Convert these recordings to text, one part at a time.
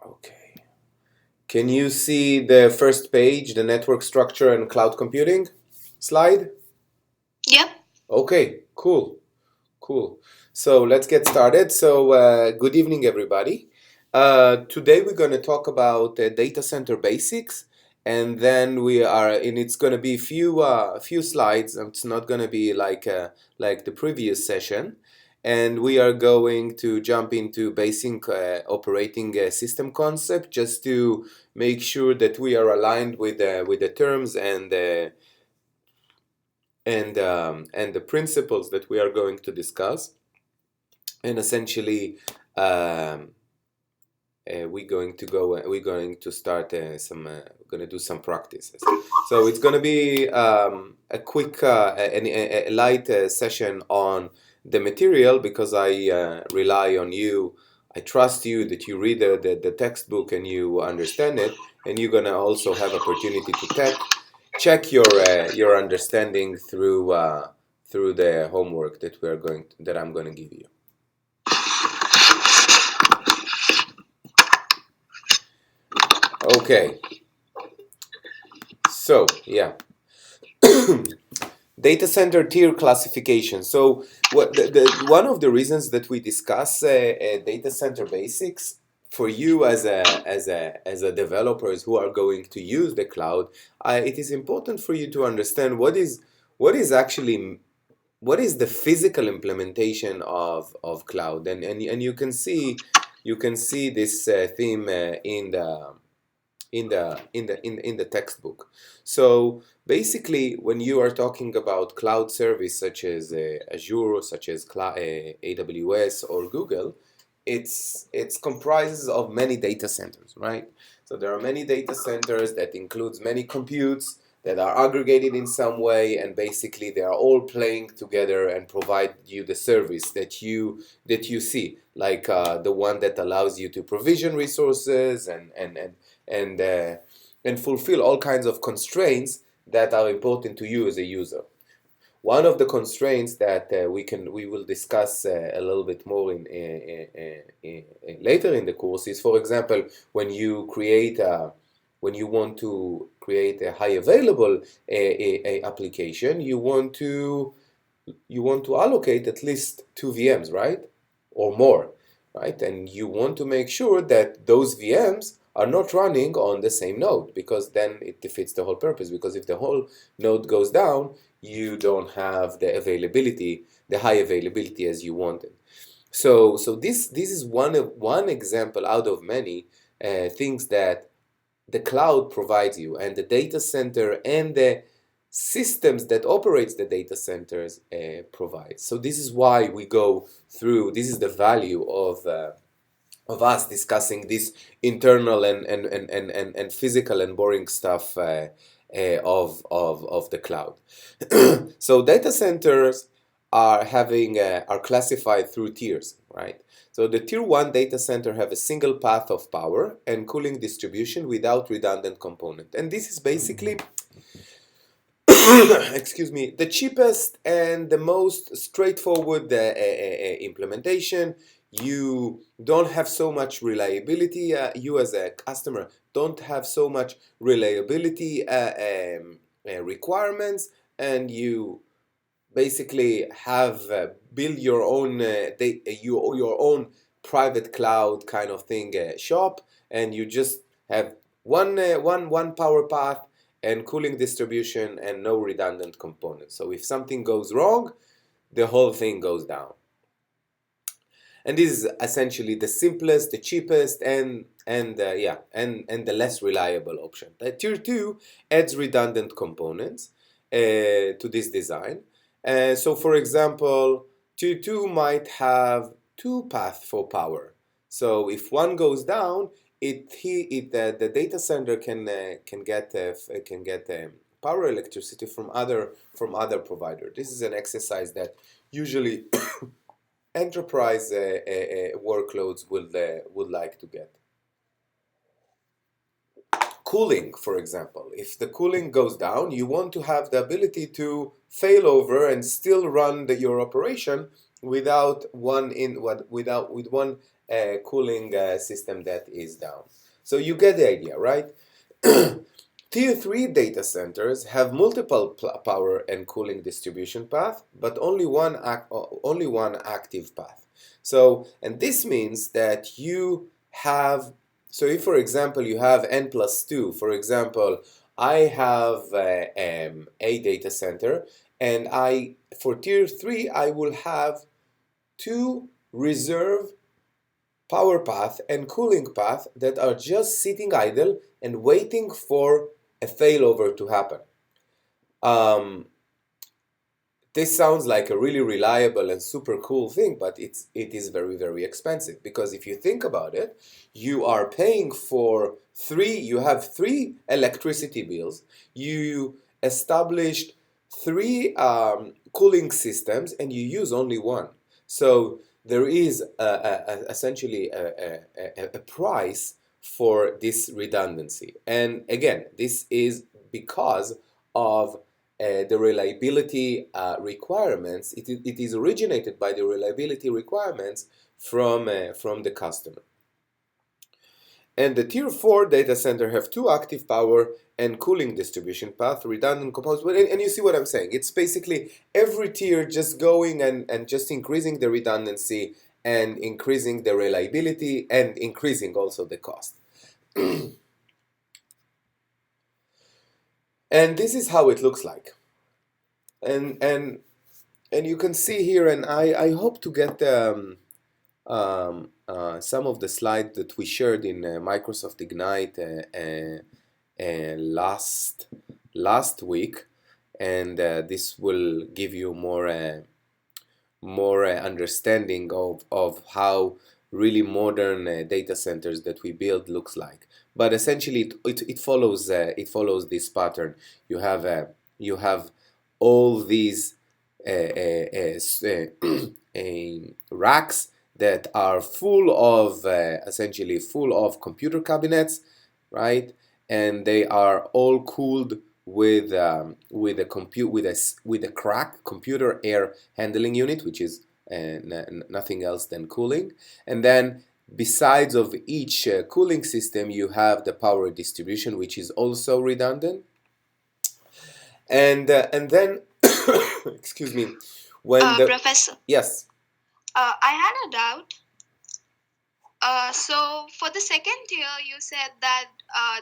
Okay. Can you see the first page, the network structure and cloud computing slide? Yep. Okay, cool. So let's get started. So good evening, everybody. Today we're going to talk about data center basics, and then it's going to be few slides. It's not going to be like the previous session, and we are going to jump into basic operating system concept just to make sure that we are aligned with the terms and the principles that we are going to discuss. And essentially, we're going to start we're going to do some practices. So it's going to be a quick a light session on the material, because I rely on you. I trust you that you read the textbook and you understand it, and you're going to also have opportunity to check your understanding through the homework that I'm going to give you. Okay, so yeah, data center tier classification. So one of the reasons that we discuss data center basics for you as a developers who are going to use the cloud, it is important for you to understand what is the physical implementation of cloud, and you can see this theme in the textbook. So basically, when you are talking about cloud service such as Azure, such as AWS or Google, it's comprises of many data centers, right? So there are many data centers that includes many computes that are aggregated in some way, and basically they are all playing together and provide you the service that you see, like the one that allows you to provision resources and fulfill all kinds of constraints that are important to you as a user. One of the constraints that we will discuss a little bit more later in the course is, for example, when you want to create a high available application, you want to allocate at least 2 VMs, right, or more, right? And you want to make sure that those VMs are not running on the same node, because then it defeats the whole purpose. Because if the whole node goes down, you don't have the high availability as you wanted. So this is one example out of many things that the cloud provides you, and the data center and the systems that operates the data centers provide. So this is why we go through. This is the value of us discussing this internal and physical and boring stuff of the cloud. So data centers are classified through tiers, right? So the tier 1 data center have a single path of power and cooling distribution without redundant component. And this is basically excuse me, the cheapest and the most straightforward implementation. You don't have so much reliability. You as a customer don't have so much reliability requirements, and you basically have build your own your own private cloud kind of thing shop, and you just have one power path and cooling distribution and no redundant components. So if something goes wrong, the whole thing goes down. And this is essentially the simplest, the cheapest, and the less reliable option. Tier 2 adds redundant components to this design. So for example, Tier 2 might have two paths for power. So if one goes down, the data center can get power electricity from other provider. This is an exercise that usually enterprise workloads would like to get. Cooling, for example, if the cooling goes down, you want to have the ability to fail over and still run your operation with one cooling system that is down. So you get the idea, right? Tier 3 data centers have multiple power and cooling distribution path, but only one active path. So, and this means that you have, so if for example you have n plus 2, for example, I have a data center, and for tier 3 I will have two reserve power path and cooling path that are just sitting idle and waiting for a failover to happen. This sounds like a really reliable and super cool thing, but it is very, very expensive, because if you think about it, you are paying for you have three electricity bills, you established three cooling systems, and you use only one. So there is essentially a price for this redundancy. And again, this is because of the reliability requirements. It is originated by the reliability requirements from the customer. And the tier 4 data center have two active power and cooling distribution path, redundant components. And you see what I'm saying. It's basically every tier just going and just increasing the redundancy and increasing the reliability and increasing also the cost. And this is how it looks like. And you can see here, and I hope to get some of the slides that we shared in Microsoft Ignite last week, and this will give you more understanding of how really modern data centers that we build looks like. But essentially, it follows this pattern. You have all these racks that are full of essentially full of computer cabinets, right? And they are all cooled with a CRAC, computer air handling unit, which is nothing else than cooling. And then besides of each cooling system, you have the power distribution, which is also redundant. And then excuse me, when Professor, yes, I had a doubt. So for the second tier, you said that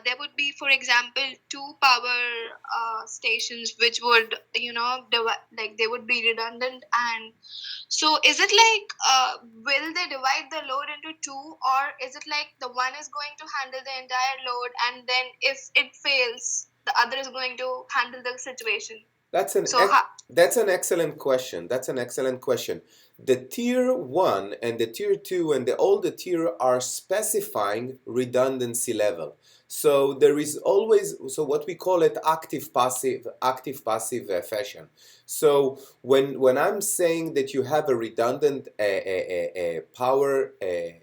there would be, for example, two power stations, which would, like they would be redundant. And so is it like, will they divide the load into two, or is it like the one is going to handle the entire load, and then if it fails, the other is going to handle the situation? That's an excellent question. That's an excellent question. The tier 1 and the tier 2 and all the tier are specifying redundancy level. So there is always, so what we call it active passive fashion. So when I'm saying that you have a redundant power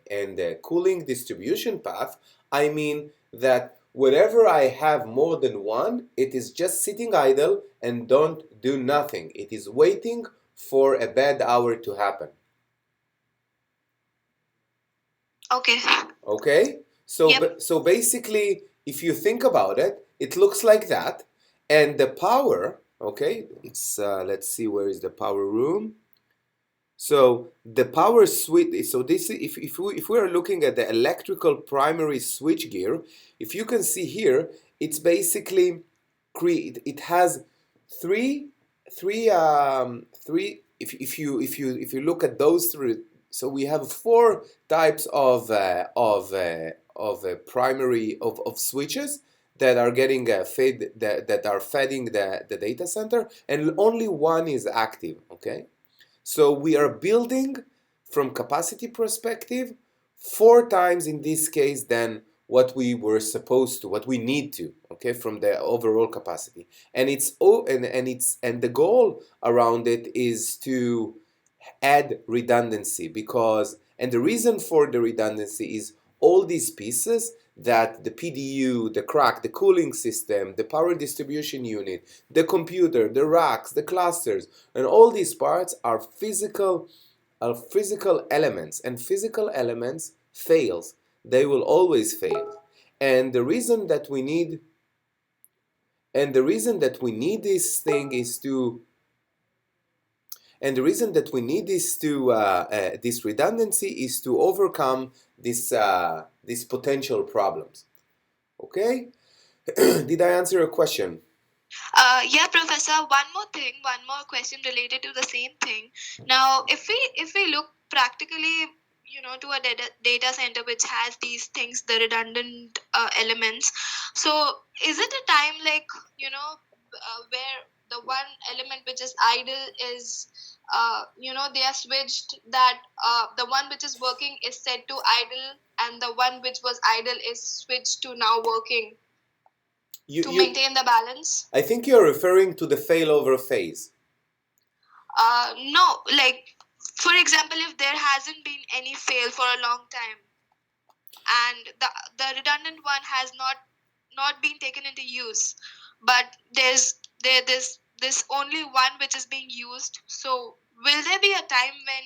and cooling distribution path, I mean that whenever I have more than one, it is just sitting idle and don't do nothing. It is waiting for a bad hour to happen. Okay. Okay? So, yep. So basically, if you think about it, it looks like that. And the power, okay, it's, let's see, where is the power room? So the power switch, so this, if we are looking at the electrical primary switch gear, if you can see here, it's basically, it has three, if you look at those three, so we have four types of primary switches that are getting fed, that are feeding the data center, and only one is active. Okay. So we are building, from capacity perspective, 4 times in this case than what we were supposed to, what we need to, okay, from the overall capacity. And the goal around it is to add redundancy, because, and the reason for the redundancy is all these pieces that the PDU, the CRAC, the cooling system, the power distribution unit, the computer, the racks, the clusters, and all these parts are physical are physical elements, and physical elements fails. They will always fail. And the reason that we need this thing is to and the reason that we need this redundancy is to overcome these potential problems. Okay? Did I answer your question? Yeah, Professor. One more question related to the same thing. Now, if we look practically, to a data center which has these things, the redundant elements. So, is it a time like where the one element which is idle is they are switched, that the one which is working is set to idle, and the one which was idle is switched to now working to maintain the balance? I think you're referring to the failover phase. No, like for example, if there hasn't been any fail for a long time, and the redundant one has not been taken into use, but there's this only one which is being used. So will there be a time when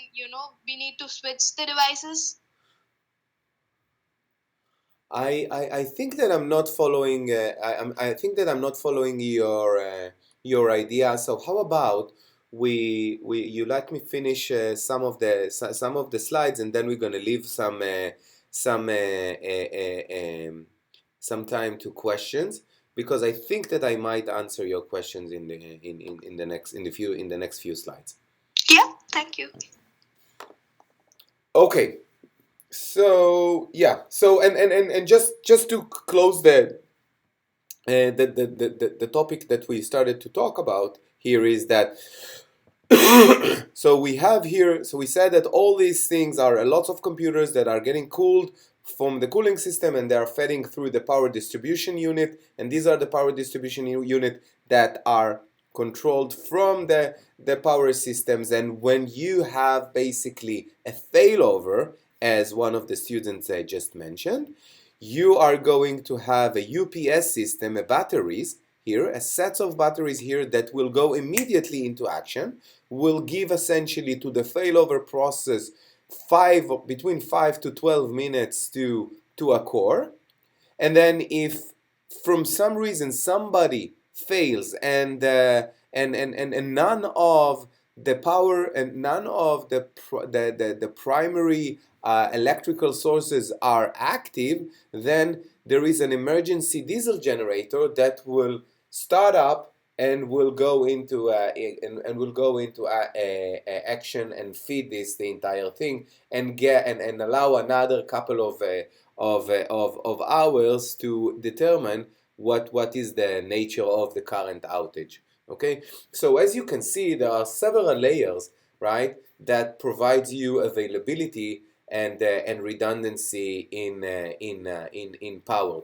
we need to switch the devices? I think that I'm not following. I think that I'm not following your idea. So how about we you let me finish some of the slides, and then we're gonna leave some some time to questions, because I think that I might answer your questions in the next few slides. Yeah, thank you. Okay. So yeah. So and just to close the topic that we started to talk about here is that so we said that all these things are lots of computers that are getting cooled from the cooling system, and they are feeding through the power distribution unit, and these are the power distribution unit that are controlled from the power systems. And when you have basically a failover, as one of the students I just mentioned, you are going to have a UPS system, a batteries here, a set of batteries here that will go immediately into action, will give essentially to the failover process between 5 to 12 minutes to a core. And then if from some reason somebody fails and none of the power and none of the primary electrical sources are active, then there is an emergency diesel generator that will start up and will go into action and feed the entire thing, and allow another couple of hours to determine what is the nature of the current outage. Okay, so as you can see, there are several layers, right, that provides you availability and redundancy in power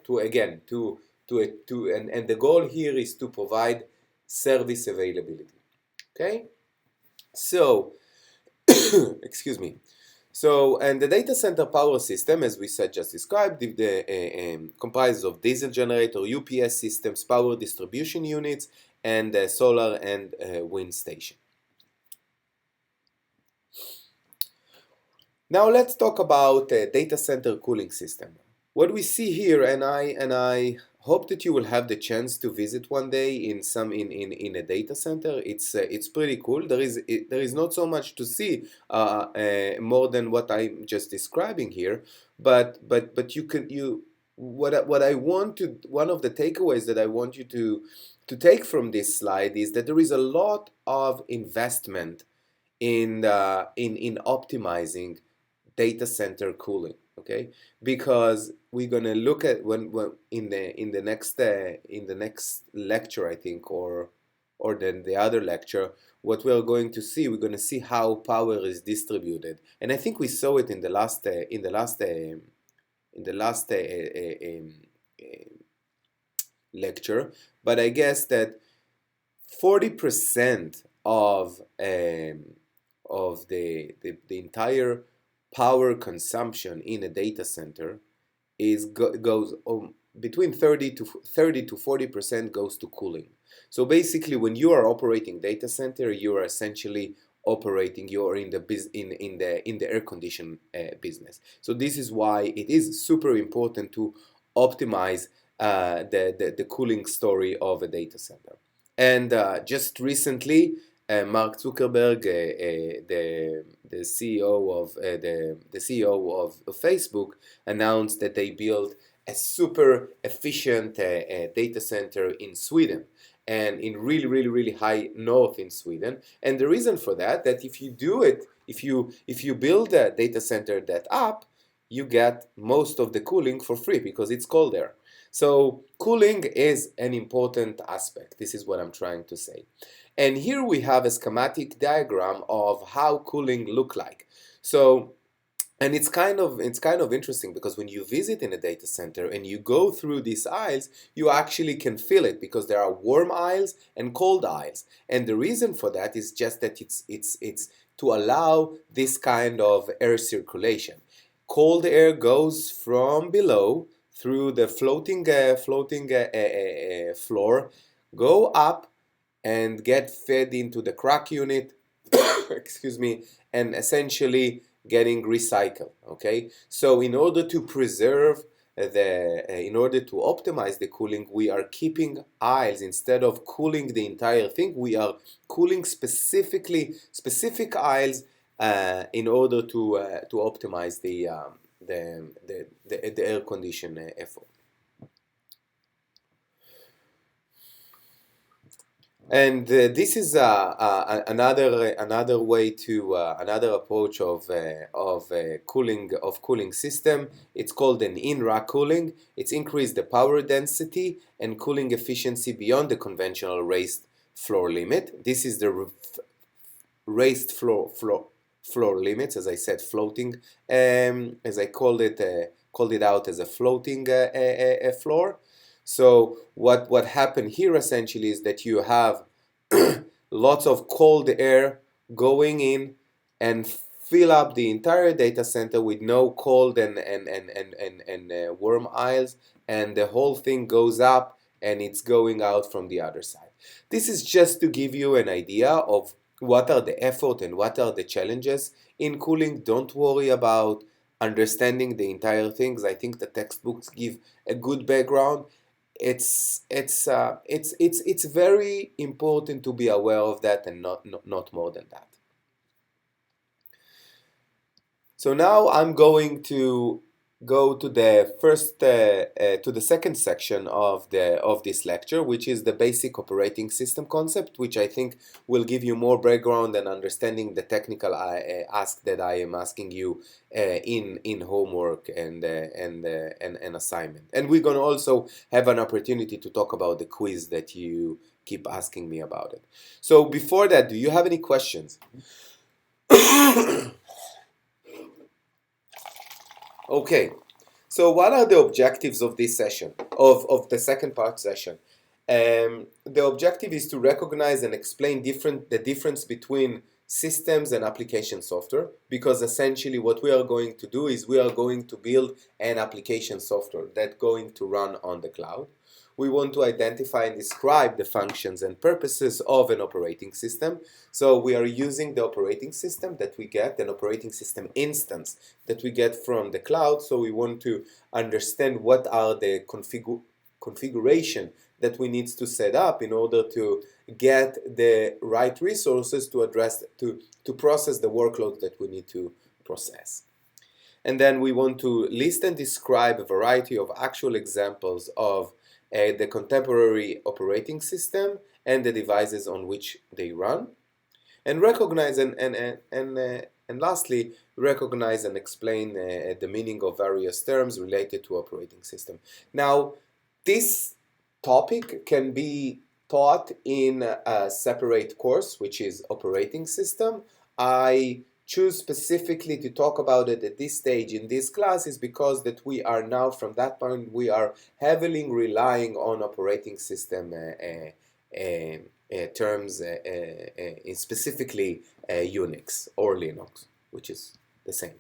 and the goal here is to provide service availability. Okay, so excuse me. So, and the data center power system, as we said just described, comprises of diesel generator, UPS systems, power distribution units, and solar and wind station. Now let's talk about data center cooling system. What we see here, and I hope that you will have the chance to visit one day in a data center. It's pretty cool. There is not so much to see more than what I'm just describing here, but what I want to one of the takeaways that I want you to take from this slide is that there is a lot of investment in optimizing data center cooling. Okay, because we're gonna look at when in the next lecture, I think, or then the other lecture, what we're going to see, we're going to see how power is distributed, and I think we saw it in the last lecture. But I guess that 40% of the entire power consumption in a data center goes between 30 to 40% goes to cooling. So basically, when you are operating data center, you are essentially operating, you're in the air condition business. So this is why it is super important to optimize the cooling story of a data center. And just recently, Mark Zuckerberg, the CEO of Facebook, announced that they built a super efficient data center in Sweden, and in really, really, really high north in Sweden. And the reason for that if you do it, if you build a data center that up, you get most of the cooling for free because it's cold there. So cooling is an important aspect. This is what I'm trying to say. And here we have a schematic diagram of how cooling look like. So, and it's kind of interesting because when you visit in a data center and you go through these aisles, you actually can feel it because there are warm aisles and cold aisles. And the reason for that is just that it's to allow this kind of air circulation. Cold air goes from below through the floating floor, go up and get fed into the crack unit, excuse me, and essentially getting recycled. Okay, so in order to preserve in order to optimize the cooling, we are keeping aisles. Instead of cooling the entire thing, we are cooling specific aisles in order to optimize the air condition effort. And this is another way to another approach of cooling system. It's called an in-rack cooling. It's increased the power density and cooling efficiency beyond the conventional raised floor limit. This is the raised floor limits, as I said, floating. As I called it out as a floating floor. So what happened here essentially is that you have lots of cold air going in and fill up the entire data center with no cold and warm aisles, and the whole thing goes up and it's going out from the other side. This is just to give you an idea of what are the effort and what are the challenges in cooling. Don't worry about understanding the entire things. I think the textbooks give a good background. It's very important to be aware of that and not more than that. So now I'm going to go to the second section of this lecture, which is the basic operating system concept, which I think will give you more background and understanding the technical ask that I am asking you in homework and assignment. And we're going to also have an opportunity to talk about the quiz that you keep asking me about it. So before that, do you have any questions? Okay, so what are the objectives of this session, of the second part session? The objective is to recognize and explain the difference between systems and application software, because essentially what we are going to do is we are going to build an application software that's going to run on the cloud. We want to identify and describe the functions and purposes of an operating system. So we are using the operating system that we get, an operating system instance that we get from the cloud. So we want to understand what are the configuration that we need to set up in order to get the right resources to process the workload that we need to process. And then we want to list and describe a variety of actual examples of the contemporary operating system and the devices on which they run, and recognize and lastly recognize and explain the meaning of various terms related to operating system. Now, this topic can be taught in a separate course, which is operating system. I choose specifically to talk about it at this stage in this class is because that we are now, from that point, we are heavily relying on operating system terms, specifically Unix or Linux, which is the same.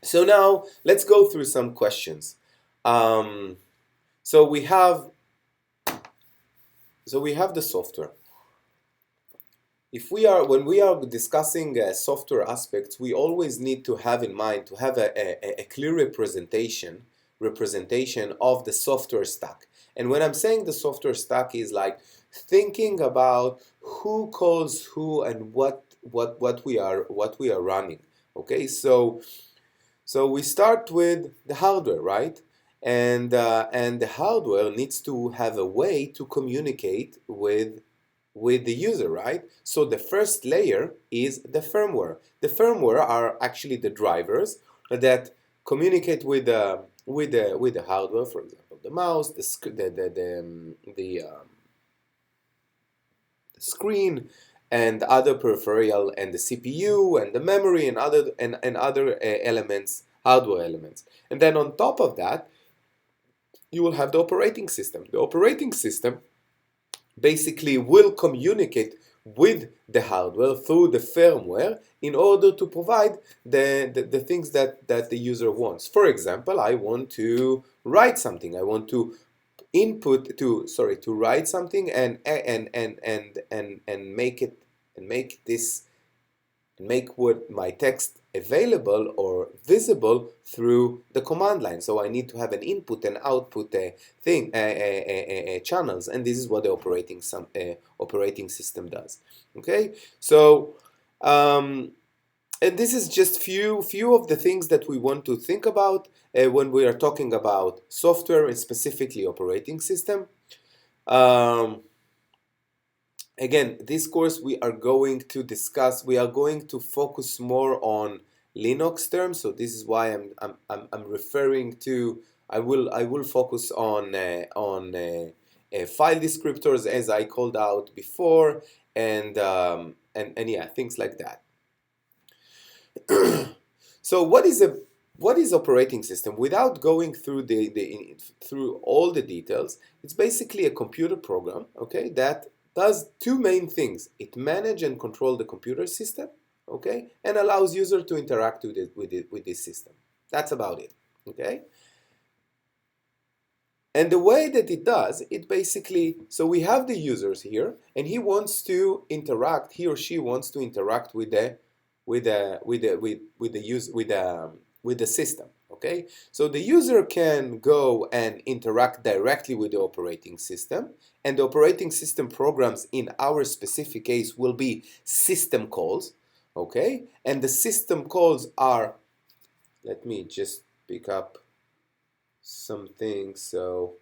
So now let's go through some questions. So we have the software. when we are discussing software aspects, we always need to have in mind to have a clear representation of the software stack. And when I'm saying the software stack is like thinking about who calls who and what we are running. Okay, so we start with the hardware, right? And the hardware needs to have a way to communicate with the user, right? So the first layer is the firmware. The firmware are actually the drivers that communicate with the hardware. For example, the mouse, the screen, and other peripheral, and the CPU, and the memory, and other elements, hardware elements. And then on top of that, you will have the operating system. The operating system basically will communicate with the hardware through the firmware in order to provide the things that the user wants. For example, I want to write something. I want to write something and make what my text available or visible through the command line. So I need to have an input and output channels, and this is what the operating system does. Okay, so and this is just few of the things that we want to think about when we are talking about software and specifically operating system. Again, this course we are going to focus more on Linux terms. So this is why I'm referring to. I will focus on file descriptors as I called out before, and yeah, things like that. So what is operating system? Without going through through all the details, it's basically a computer program, okay, that does two main things. It manages and controls the computer system, okay, and allows user to interact with this system. That's about it, okay. And the way that it does, it basically, so we have the users here, and he or she wants to interact with the system. Okay, so the user can go and interact directly with the operating system, and the operating system programs in our specific case will be system calls. Okay, and the system calls are, let me just pick up something. So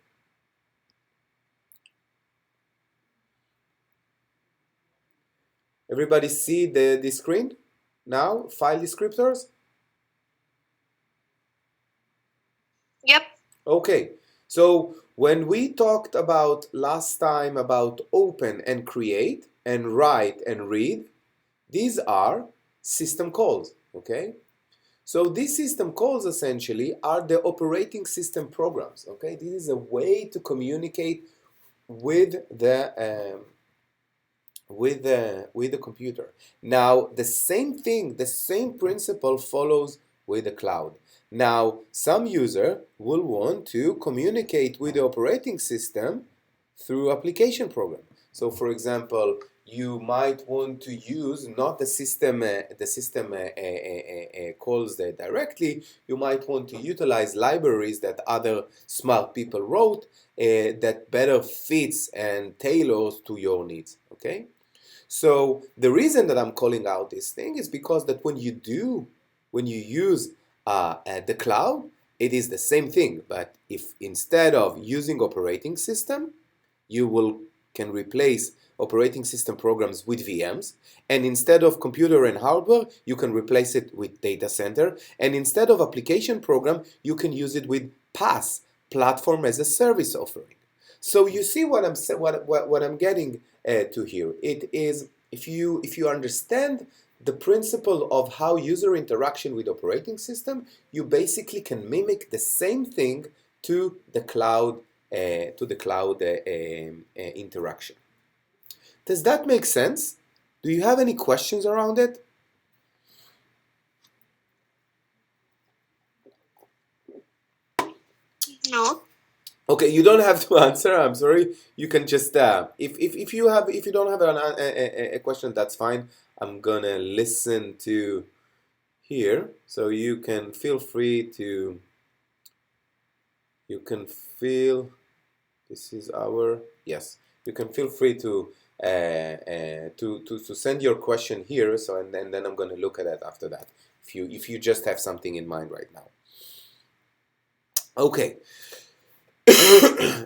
everybody see the screen now, file descriptors? Yep. Okay, so when we talked about last time about open and create and write and read, these are system calls, okay? So these system calls essentially are the operating system programs, okay? This is a way to communicate with the computer. Now, the same thing, the same principle follows with the cloud. Now, some user will want to communicate with the operating system through application program. So, for example, you might want to use not the system calls directly. You might want to utilize libraries that other smart people wrote that better fits and tailors to your needs. Okay. So the reason that I'm calling out this thing is because that when you use the cloud, it is the same thing. But if instead of using operating system, can replace operating system programs with VMs, and instead of computer and hardware, you can replace it with data center, and instead of application program, you can use it with PaaS, platform as a service offering. So you see what I'm getting to here. It is, if you understand the principle of how user interaction with operating system, you basically can mimic the same thing to the cloud interaction. Does that make sense? Do you have any questions around it? No. Okay, you don't have to answer. I'm sorry. You can just if you don't have a question, that's fine. I'm gonna listen to here, so you can feel free to. You can feel this is our yes. You can feel free to to send your question here. So and then I'm gonna look at it after that. If you just have something in mind right now. Okay.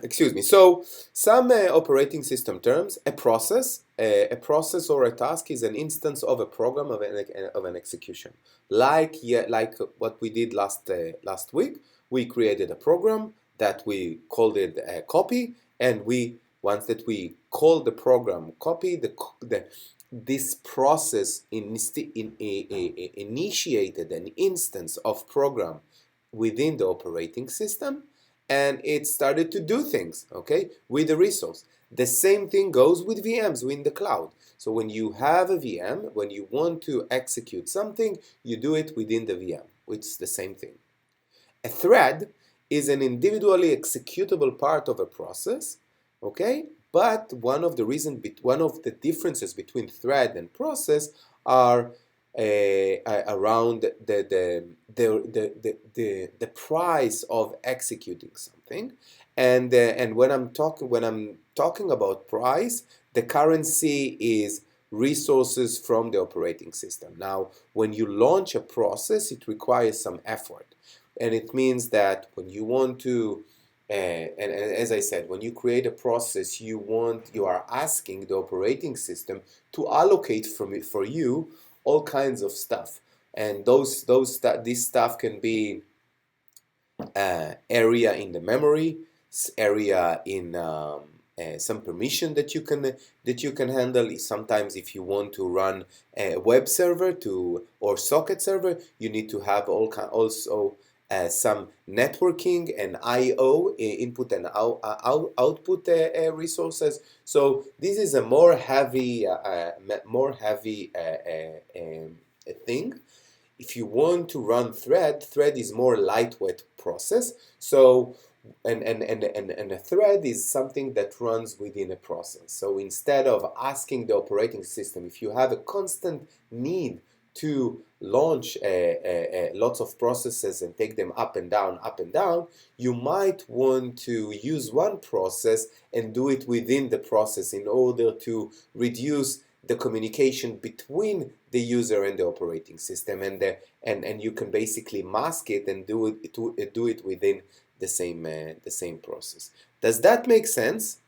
Excuse me. So, some operating system terms: a process or a task is an instance of a program of an execution. Like what we did last week, we created a program that we called it a copy, and we once that we call the program copy, the this process initiated an instance of program within the operating system, and it started to do things, okay, with the resource. The same thing goes with VMs in the cloud. So when you have a VM, when you want to execute something, you do it within the VM. It's the same thing. A thread is an individually executable part of a process, okay? But one of the differences between thread and process are around the price of executing something, and when I'm talking about price, the currency is resources from the operating system. Now, when you launch a process, it requires some effort, and it means that when you want to and as I said, when you create a process, you are asking the operating system to allocate from it for you all kinds of stuff, and this stuff can be area in the memory, area in some permission that you can handle. Sometimes, if you want to run a web server to or socket server, you need to have also some networking and I/O input and output resources. So this is a more heavy thing. If you want to run thread is more lightweight process. So and a thread is something that runs within a process. So instead of asking the operating system, if you have a constant need to launch lots of processes and take them up and down, you might want to use one process and do it within the process in order to reduce the communication between the user and the operating system, and you can basically mask it and do it within the same process. Does that make sense?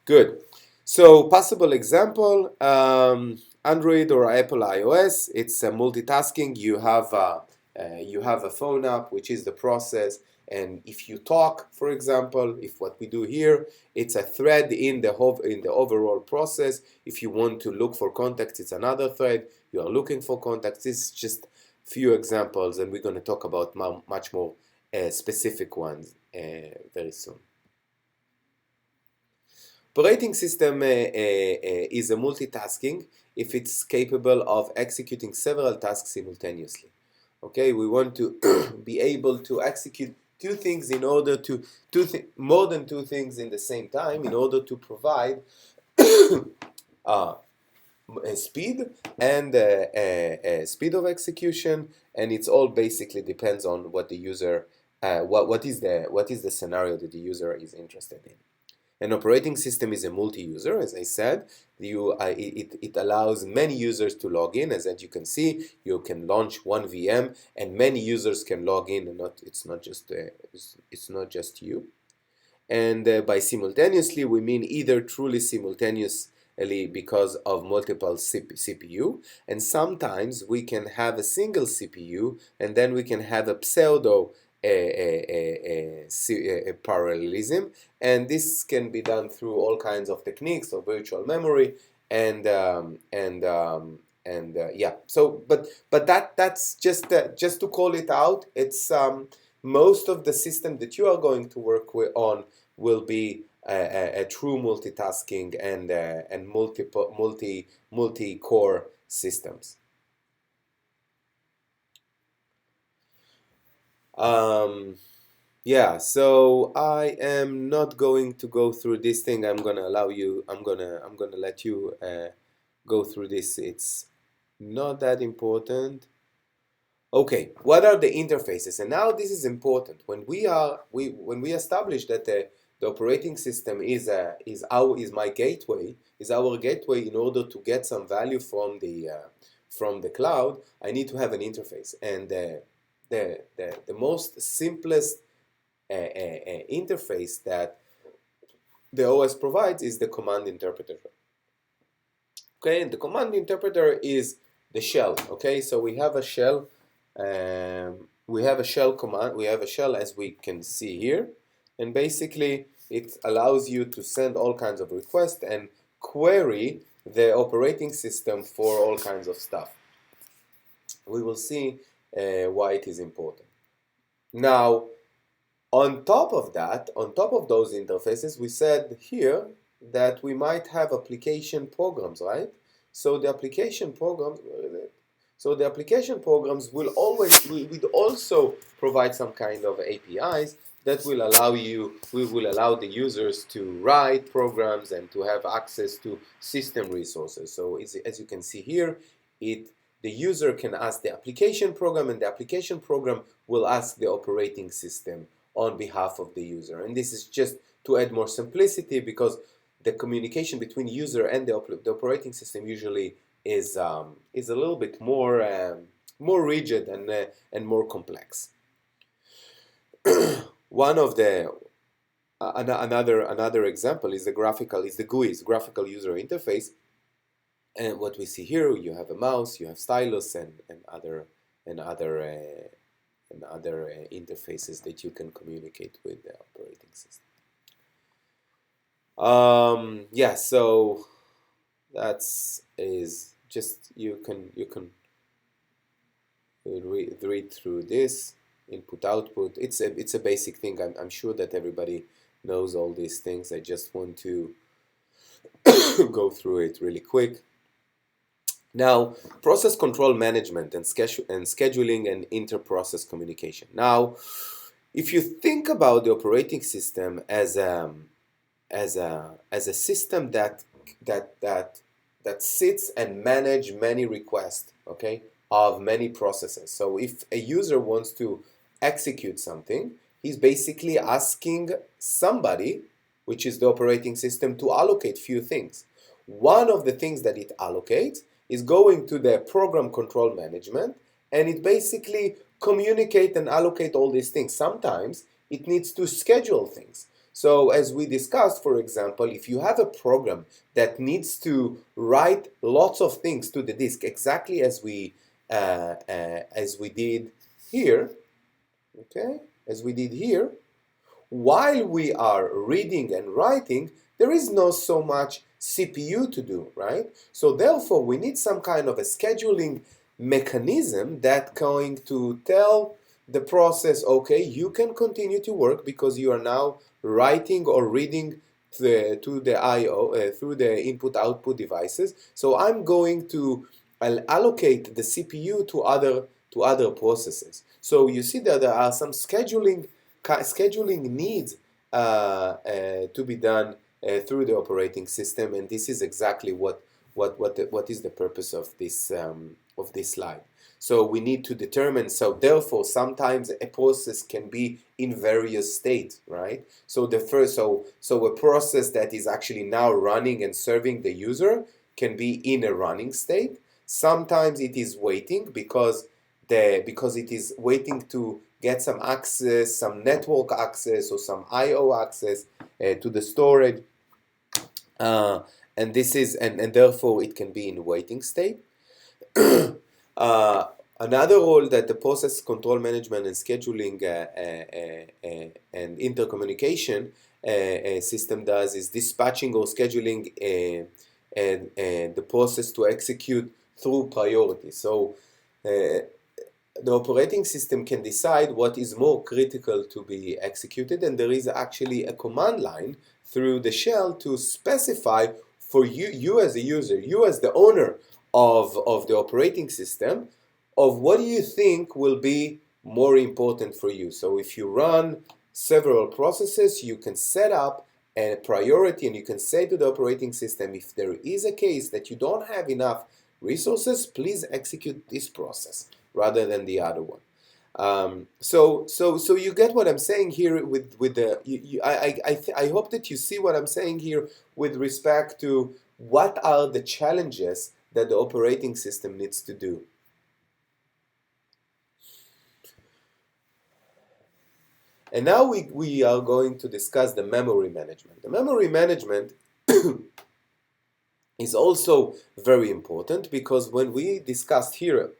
Good. So possible example, Android or Apple iOS, it's multitasking. You have a phone app, which is the process, and if you talk, for example, if what we do here, it's a thread in the overall process. If you want to look for contacts, it's another thread. You are looking for contacts. This is just few examples, and we're going to talk about much more specific ones very soon. Operating system is a multitasking if it's capable of executing several tasks simultaneously. Okay, we want to be able to execute two things in order to more than two things in the same time in order to provide uh, speed and speed of execution, and it's all basically depends on what the user what is the scenario that the user is interested in. An operating system is a multi-user, as I said. It allows many users to log in. As you can see, you can launch one VM, and many users can log in, and it's not just you. And by simultaneously, we mean either truly simultaneously because of multiple CPU, and sometimes we can have a single CPU, and then we can have a pseudo parallelism, and this can be done through all kinds of techniques of virtual memory and yeah. So but that's just to call it out. It's most of the system that you are going to work on will be a true multitasking and multi-core systems. Yeah, so I am not going to go through this thing. I'm gonna let you go through this. It's not that important. Okay, what are the interfaces? And now this is important. When we establish that the operating system is my gateway, is our gateway in order to get some value from the cloud, I need to have an interface. And the most simplest interface that the OS provides is the command interpreter. Okay, and the command interpreter is the shell. Okay, so we have a shell. We have a shell command. We have a shell, as we can see here, and basically it allows you to send all kinds of requests and query the operating system for all kinds of stuff. We will see why it is important. Now, on top of that, on top of those interfaces, we said here that we might have application programs, right? So the application programs, will also provide some kind of APIs that will allow the users to write programs and to have access to system resources. So as you can see here, the user can ask the application program, and the application program will ask the operating system on behalf of the user. And this is just to add more simplicity, because the communication between user and the operating system usually is a little bit more rigid and more complex. One of the another example is the GUI's graphical user interface. And what we see here, you have a mouse, you have stylus, and other interfaces that you can communicate with the operating system. Yeah, so is just you can read through this input output. It's a basic thing. I'm sure that everybody knows all these things. I just want to go through it really quick. Now, process control management and scheduling and inter-process communication. Now, if you think about the operating system as a system that sits and manage many requests, okay, of many processes. So if a user wants to execute something, he's basically asking somebody, which is the operating system, to allocate few things. One of the things that it allocates is going to the program control management, and it basically communicate and allocate all these things. Sometimes it needs to schedule things. So as we discussed, for example, if you have a program that needs to write lots of things to the disk, exactly as we did here, okay, as we did here, while we are reading and writing, there is not so much CPU to do, right? So therefore, we need some kind of a scheduling mechanism that's going to tell the process, okay, you can continue to work because you are now writing or reading to the I/O through the input-output devices. So I'm going to allocate the CPU to other processes. So you see that there are some scheduling needs to be done through the operating system, and this is exactly what is the purpose of this slide. So we need to determine. So therefore, sometimes a process can be in various states, right? So a process that is actually now running and serving the user can be in a running state. Sometimes it is waiting because it is waiting to get some access, some network access, or some I/O access to the storage, and therefore it can be in waiting state. Another role that the process control management and scheduling and intercommunication system does is dispatching or scheduling the process to execute through priority. So the operating system can decide what is more critical to be executed, and there is actually a command line through the shell to specify for you as a user, you as the owner of the operating system, of what do you think will be more important for you. So if you run several processes, you can set up a priority and you can say to the operating system, if there is a case that you don't have enough resources, please execute this process rather than the other one. So you get what I'm saying here with the I hope that you see what I'm saying here with respect to what are the challenges that the operating system needs to do. And now we are going to discuss the memory management. The memory management is also very important because when we discussed here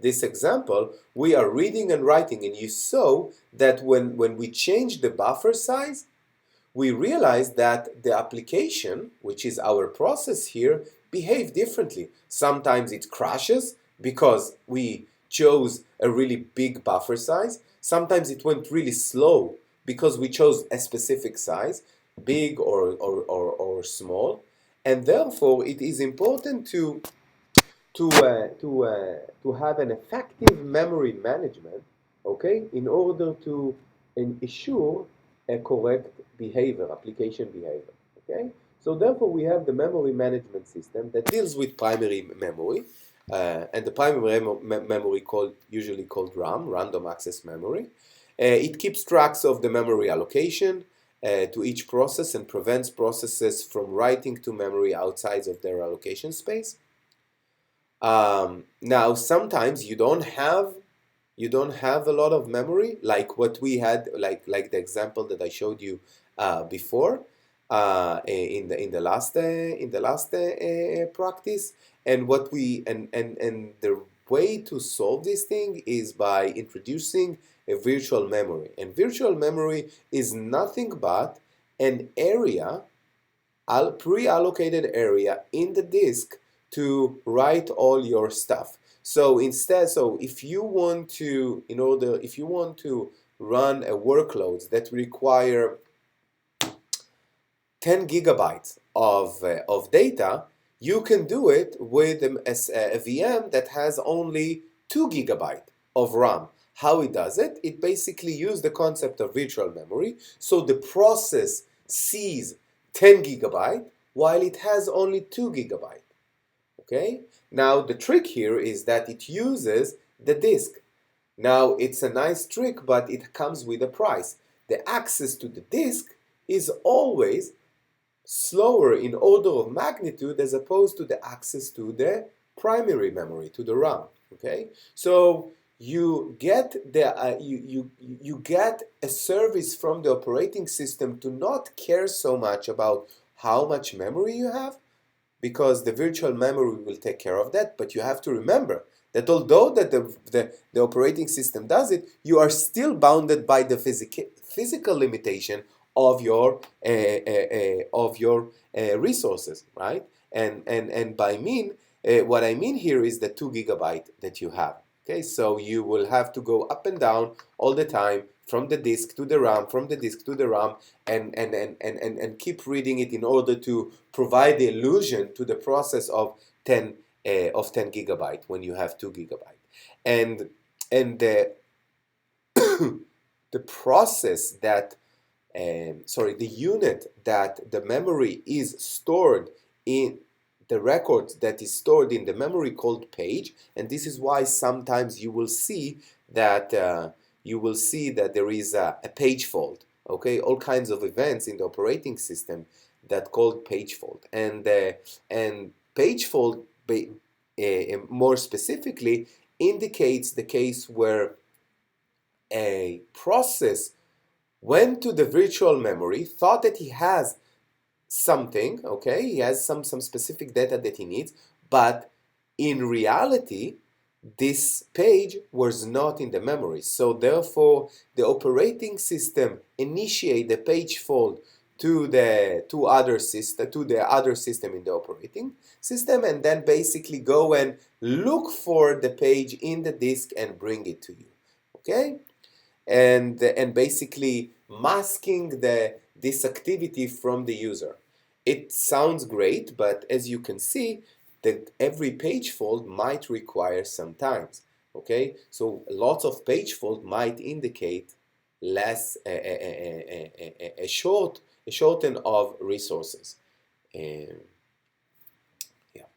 this example, we are reading and writing, and you saw that when we change the buffer size, we realize that the application, which is our process here, behave differently. Sometimes it crashes because we chose a really big buffer size. Sometimes it went really slow because we chose a specific size, big or small. And therefore, it is important to have an effective memory management, okay, in order to ensure a correct behavior, application behavior, okay? So therefore, we have the memory management system that deals with primary memory, and the primary memory usually called RAM, random access memory. It keeps tracks of the memory allocation to each process and prevents processes from writing to memory outside of their allocation space. Now sometimes you don't have a lot of memory like what we had, like the example that I showed you before in the last practice. And what we and the way to solve this thing is by introducing a virtual memory. And virtual memory is nothing but an area, pre-allocated area in the disk to write all your stuff. So instead, if you want to, if you want to run a workloads that require 10 gigabytes of data, you can do it with a VM that has only 2 gigabytes of RAM. How it does it? It basically uses the concept of virtual memory. So the process sees 10 gigabytes while it has only 2 gigabytes. Okay? Now the trick here is that it uses the disk. Now it's a nice trick, but it comes with a price. The access to the disk is always slower in order of magnitude as opposed to the access to the primary memory, to the RAM. Okay? So you get you get a service from the operating system to not care so much about how much memory you have, because the virtual memory will take care of that. But you have to remember that although that the operating system does it, you are still bounded by the physical limitation of your resources, right? And by what I mean here is the 2 gigabyte that you have. Okay, so you will have to go up and down all the time from the disk to the RAM, from the disk to the RAM, and keep reading it in order to provide the illusion to the process of 10 gigabyte when you have 2 gigabyte. And the the process that the unit that the memory is stored in, the record that is stored in the memory called page. And this is why sometimes you will see that there is a page fault. Okay, all kinds of events in the operating system that called page fault, and page fault more specifically indicates the case where a process went to the virtual memory, thought that he has something, okay, he has some specific data that he needs, but in reality, this page was not in the memory. So therefore, the operating system initiate the page fault to the other system in the operating system, and then basically go and look for the page in the disk and bring it to you. Okay? And basically masking this activity from the user. It sounds great, but as you can see, that every page fault might require some time. Okay, so lots of page fault might indicate less a shorten of resources. Um, yeah.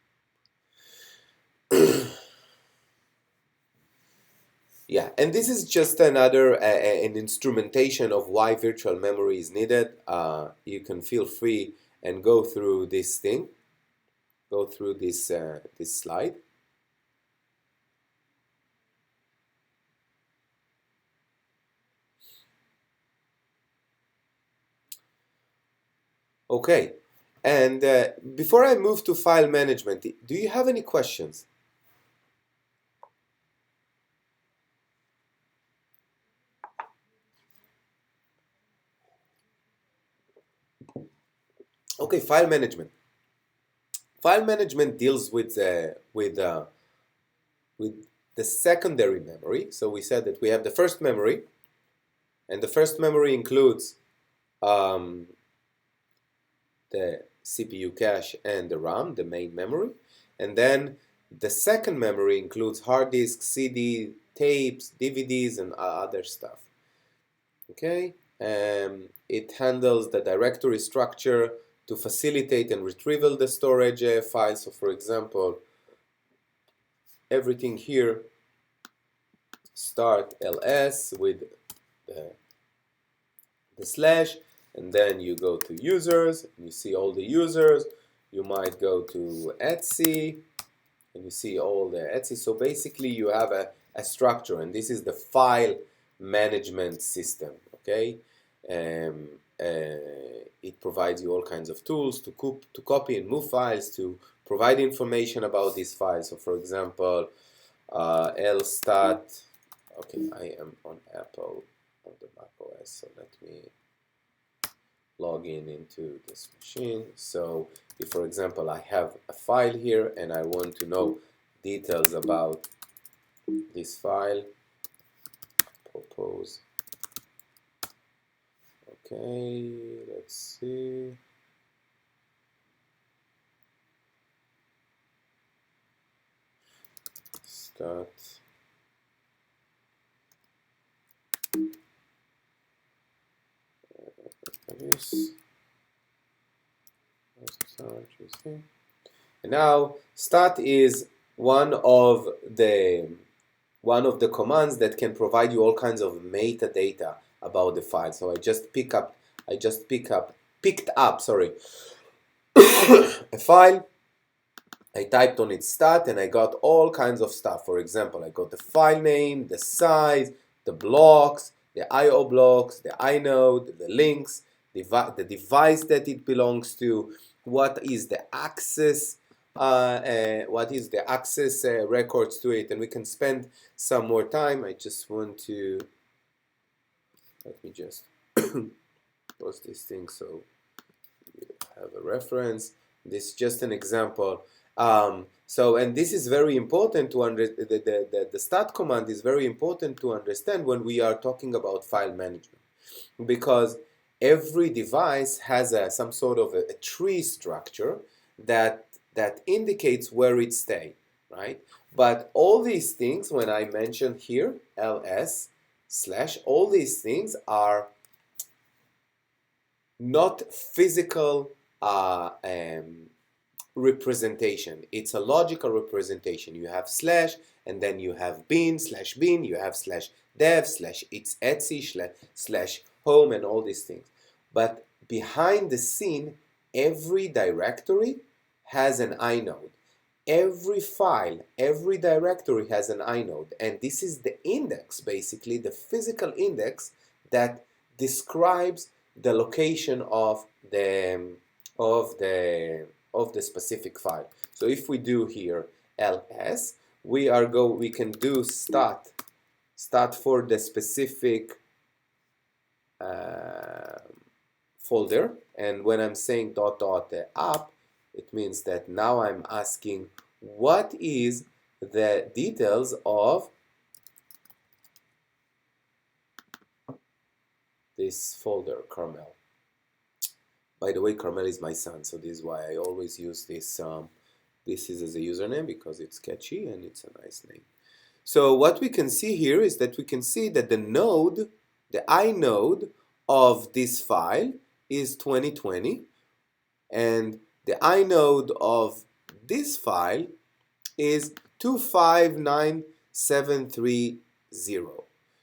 Yeah, and this is just another an instrumentation of why virtual memory is needed. You can feel free and go through this thing, go through this slide. Okay, and before I move to file management, do you have any questions? Okay, file management. File management deals with the secondary memory. So we said that we have the first memory, and the first memory includes um, the CPU cache and the RAM, the main memory. And then the second memory includes hard disk, CD, tapes, DVDs, and other stuff. Okay, it handles the directory structure to facilitate and retrieval the storage files. So for example, everything here start ls with the slash, and then you go to users, and you see all the users. You might go to Etsy, and you see all the Etsy. So basically you have a structure, and this is the file management system. Okay, um, it provides you all kinds of tools to copy and move files, to provide information about these files. So for example, lstat. Okay, I am on Apple, on the Mac OS, so let me log in into this machine. So if, for example, I have a file here and I want to know details about this file, propose. Okay, let's see. Start. And now stat is one of the commands that can provide you all kinds of metadata about the file. So I just picked up, sorry, a file. I typed on its stat and I got all kinds of stuff. For example, I got the file name, the size, the blocks, the IO blocks, the inode, the links, the device that it belongs to, what is the access, records to it, and we can spend some more time. I just want to let me just close this thing so you have a reference. This is just an example. And this is very important to understand. The stat command is very important to understand when we are talking about file management, because every device has some sort of a tree structure that indicates where it stays, right? But all these things, when I mention here ls slash, all these things are not physical representation. It's a logical representation. You have slash, and then you have bin slash bin, you have slash dev slash it's Etsy slash home, and all these things. But behind the scene, every directory has an inode. Every file, every directory has an inode, and this is the index, basically the physical index that describes the location of of the the specific file. So if we do here ls, we can do stat for the specific folder, and when I'm saying dot dot app, it means that now I'm asking what is the details of this folder, Carmel. By the way, Carmel is my son, so this is why I always use this. This is as a username because it's catchy and it's a nice name. So what we can see here is that we can see that the inode of this file is 2020, and the inode of this file is 259730.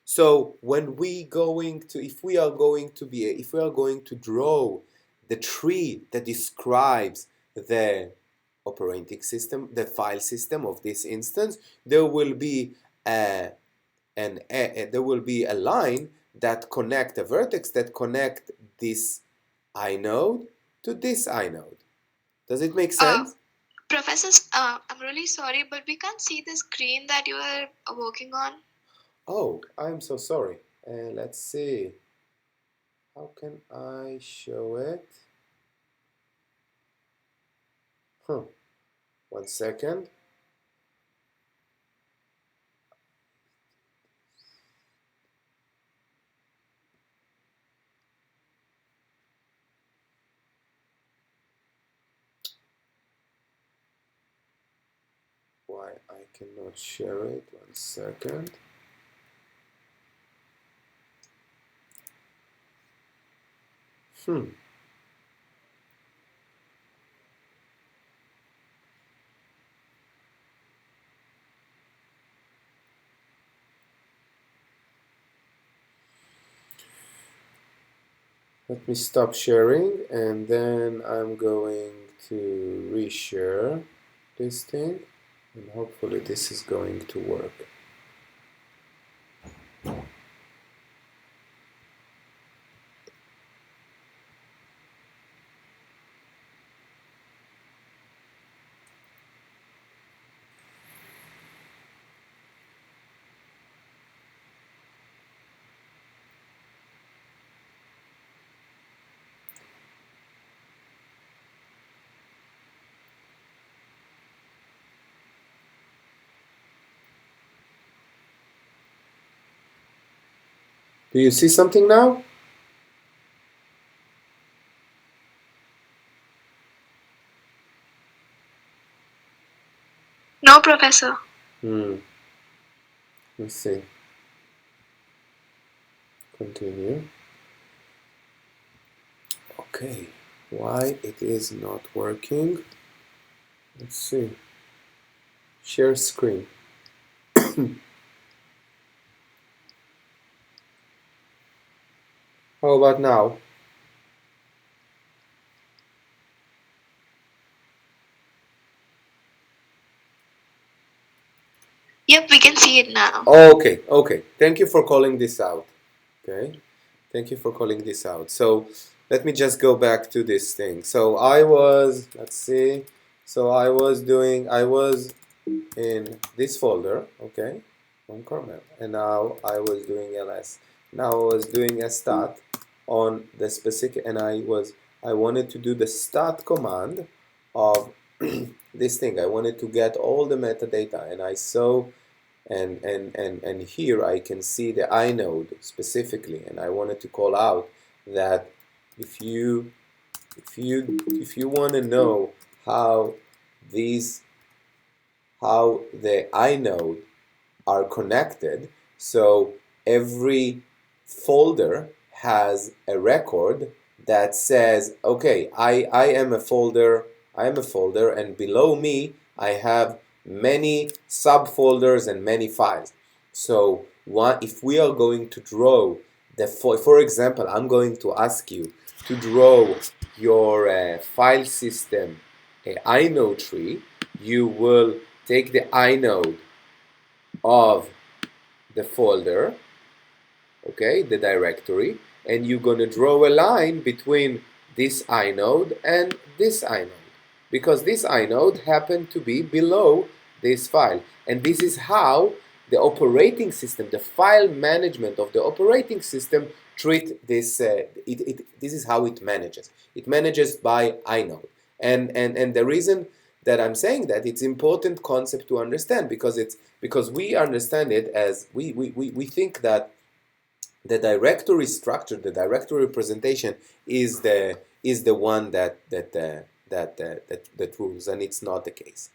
So when we going to, if we are going to draw the tree that describes the operating system, the file system of this instance, there will be a line that connect a vertex that connect this inode to this inode. Does it make sense? Professor, I'm really sorry, but we can't see the screen that you are working on. Oh, I'm so sorry. Let's see. How can I show it? Huh. 1 second. Why I cannot share it? 1 second. Let me stop sharing, and then I'm going to reshare this thing, and hopefully this is going to work. Do you see something now? No, Professor. Let's see. Continue. Okay, why it is not working? Let's see. Share screen. How about now? Yep, we can see it now. Okay, okay. Thank you for calling this out. Okay, thank you for calling this out. So let me just go back to this thing. So I was, let's see. So I was in this folder, okay, on kernel, and now I was doing ls. Now I was doing a stat on the specific, and I wanted to do the stat command of this thing. I wanted to get all the metadata, and I saw, and here I can see the inode specifically, and I wanted to call out that if you want to know how these how the inode are connected, so every folder has a record that says, okay, I am a folder, and below me I have many subfolders and many files. So if we are going to draw for example, I'm going to ask you to draw your file system inode tree. You will take the inode of the folder, okay, the directory, and you're going to draw a line between this inode and this inode, because this inode happened to be below this file. And this is how the operating system, the file management of the operating system treat this. This is how it manages. It manages by inode. And the reason that I'm saying that, it's important concept to understand, because we understand it as we think that the directory structure, the directory representation is the one that rules, and it's not the case.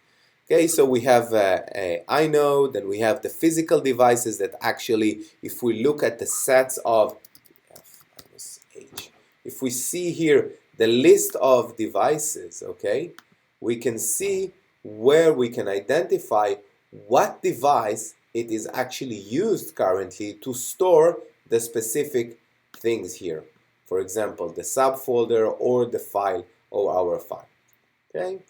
Okay, so we have a inode, and we have the physical devices that actually, if we look at the sets of F minus H, if we see here the list of devices, okay, we can see where we can identify what device it is actually used currently to store the specific things here. For example, the subfolder or the file or our file. Okay.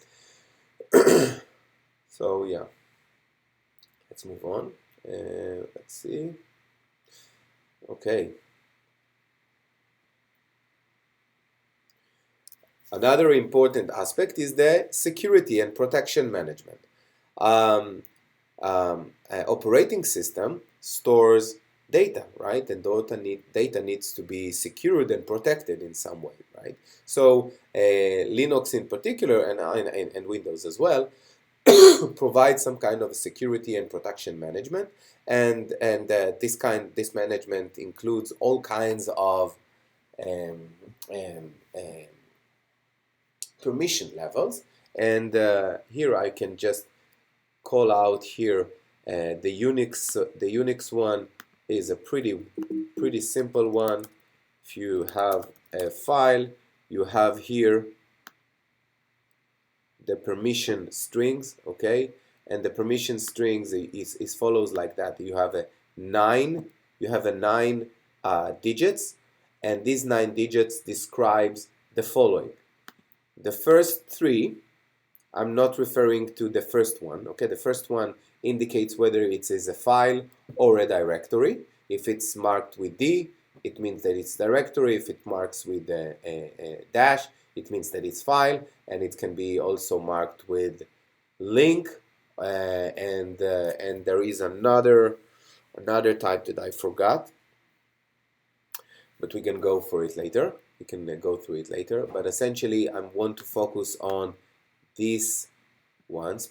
So yeah, let's move on. Let's see. Okay. Another important aspect is the security and protection management. Um, Operating system stores data, right? And data needs to be secured and protected in some way, right? So Linux in particular, and Windows as well, provide some kind of security and protection management, and this management includes all kinds of um, um, um, permission levels. And here I can just call out here the Unix one is a pretty simple one. If you have a file, you have here the permission strings, okay? And the permission strings is follows like that. You have a nine digits, and these 9 digits describes the following. The first three, I'm not referring to the first one, okay? The first one indicates whether it is a file or a directory. If it's marked with D, it means that it's directory. If it marks with a dash, it means that it's file, and it can be also marked with link, and there is another type that I forgot, but we can go for it later. We can go through it later. But essentially, I want to focus on these ones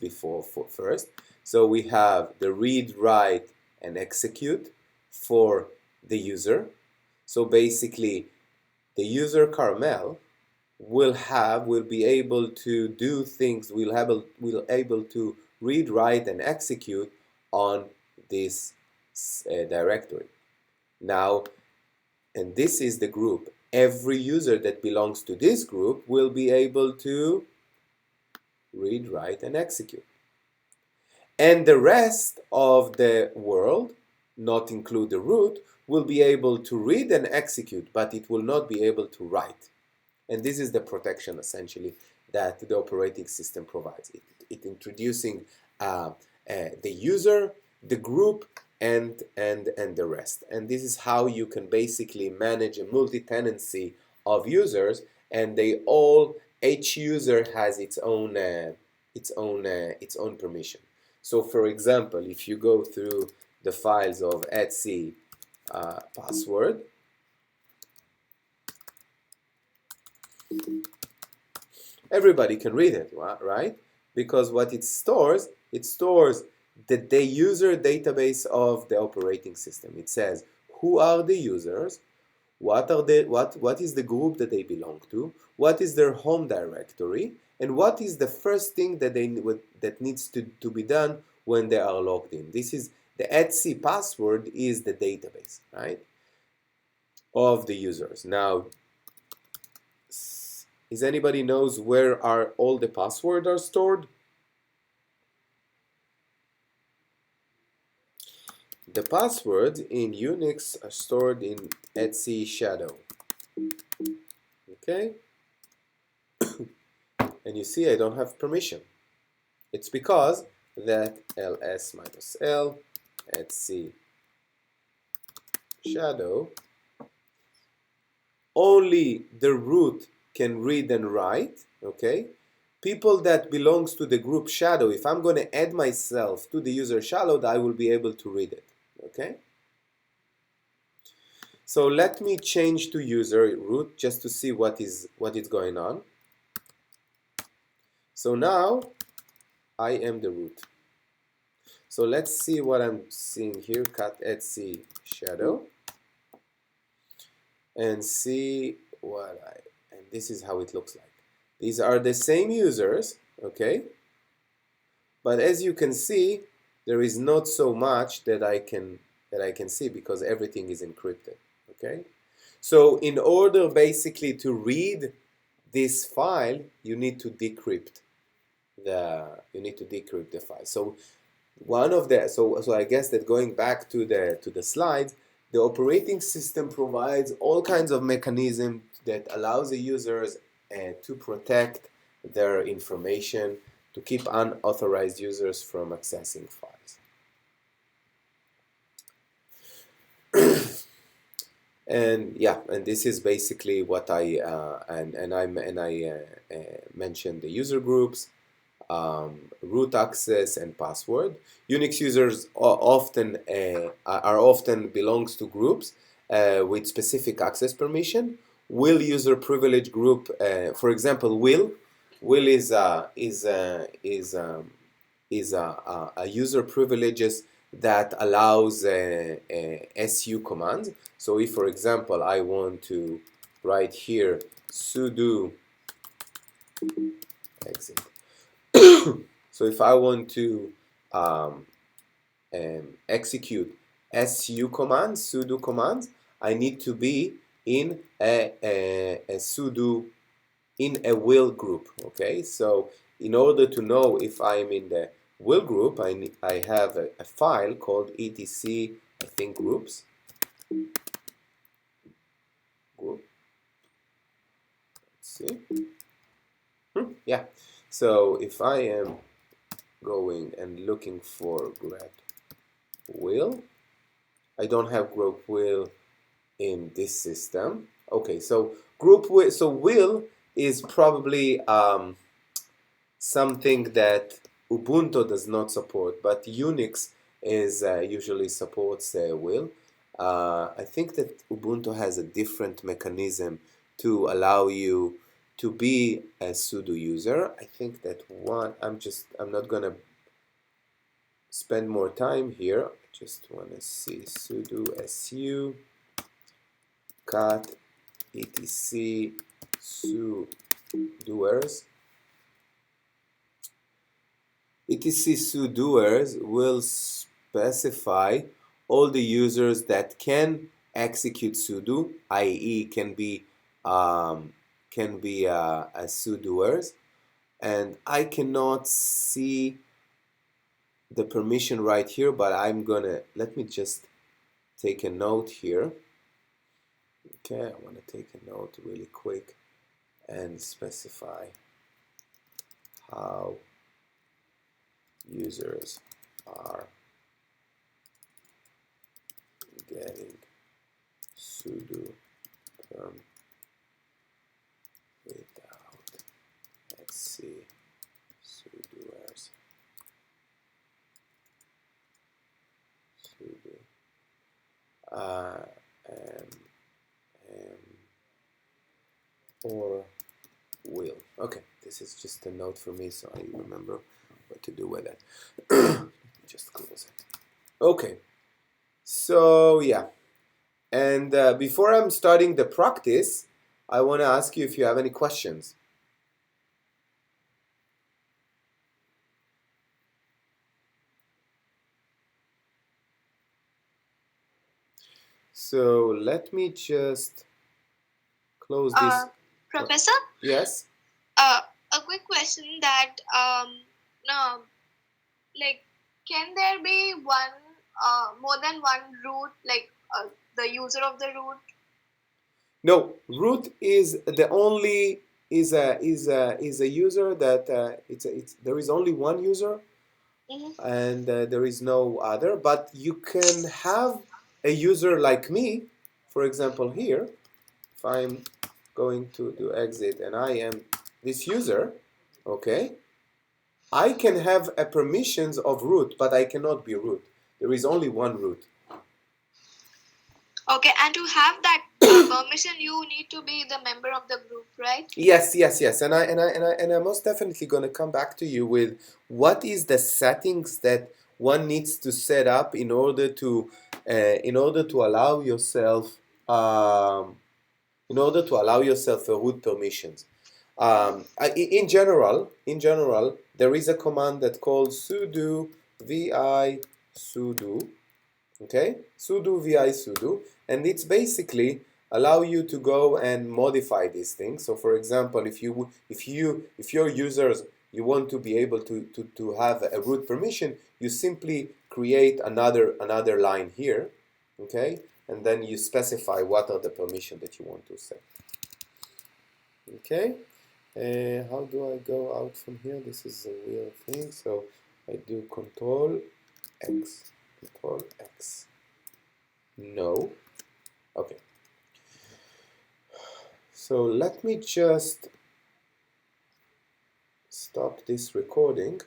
first. So we have the read, write, and execute for the user. So basically, the user Carmel will be able to do things, will able to read, write, and execute on this directory. Now, and this is the group. Every user that belongs to this group will be able to read, write, and execute. And the rest of the world, not include the root, will be able to read and execute, but it will not be able to write. And this is the protection, essentially, that the operating system provides. It introducing the user, the group, and the rest. And this is how you can basically manage a multi-tenancy of users, and each user has its own permission. So, for example, if you go through the files of etc password, everybody can read it, right? Because what it stores the user database of the operating system. It says who are the users, what is the group that they belong to, what is their home directory, and what is the first thing that needs to be done when they are logged in. This is the etc password is the database, right, of the users. Now, is anybody knows where are all the passwords are stored? The passwords in Unix are stored in etc shadow. Okay? And you see I don't have permission. It's because that ls-l etc shadow, only the root can read and write, okay? People that belongs to the group shadow, if I'm going to add myself to the user shadow, I will be able to read it, okay? So let me change to user root just to see what is going on. So now I am the root. So let's see what I'm seeing here. Cut etc shadow and see and this is how it looks like. These are the same users, okay, But as you can see, there is not so much that I can see because everything is encrypted. Okay, so in order basically to read this file, you need to decrypt the file. So one of the so I guess that going back to the slides, the operating system provides all kinds of mechanisms that allows the users to protect their information, to keep unauthorized users from accessing files. And yeah, and this is basically what I mentioned the user groups, root access, and password. Unix users are often belongs to groups with specific access permission. Will user privilege group, for example, will is a user privileges that allows SU commands. So if, for example, I want to write here sudo exit. So if I want to execute SU commands, sudo commands, I need to be in a sudo in a will group. Okay, so in order to know if I'm in the will group, I have a file called etc, I think groups group. Let's see. Yeah. So if I am going and looking for grep will, I don't have group will in this system. Okay, so group will, so will is probably something that Ubuntu does not support, but Unix is usually supports will. I think that Ubuntu has a different mechanism to allow you to be a sudo user. I think that I'm not gonna spend more time here. I just wanna see sudo su cat etc sudoers. etc sudoers will specify all the users that can execute sudo, i.e. can be a sudoers, and I cannot see the permission right here, but let me just take a note here. Okay, I want to take a note really quick and specify how users are getting sudo perm without, let's see, sudoers sudo or will. Okay, this is just a note for me so I remember what to do with it. Just close it. Okay, so yeah, and before I'm starting the practice, I want to ask you if you have any questions. So let me just close this. Professor? Yes? A quick question that no, like, can there be more than one root, like the user of the root? No, root is the only is a user that there is only one user, and there is no other. But you can have a user like me, for example, here. If I'm going to do exit and I am this user, okay, I can have a permissions of root, but I cannot be root. There is only one root. Okay, and to have that permission, you need to be the member of the group, right? Yes, and I'm most definitely going to come back to you with what is the settings that one needs to set up in order to allow yourself a root permissions. In general, there is a command that called sudo vi sudo, okay, sudo vi sudo, and it's basically allow you to go and modify these things. So for example, if your users, you want to be able to have a root permission, you simply create another line here, okay, and then you specify what are the permission that you want to set. Okay, how do I go out from here? This is a weird thing. So I do Control X, Control X. No. Okay. So let me just stop this recording.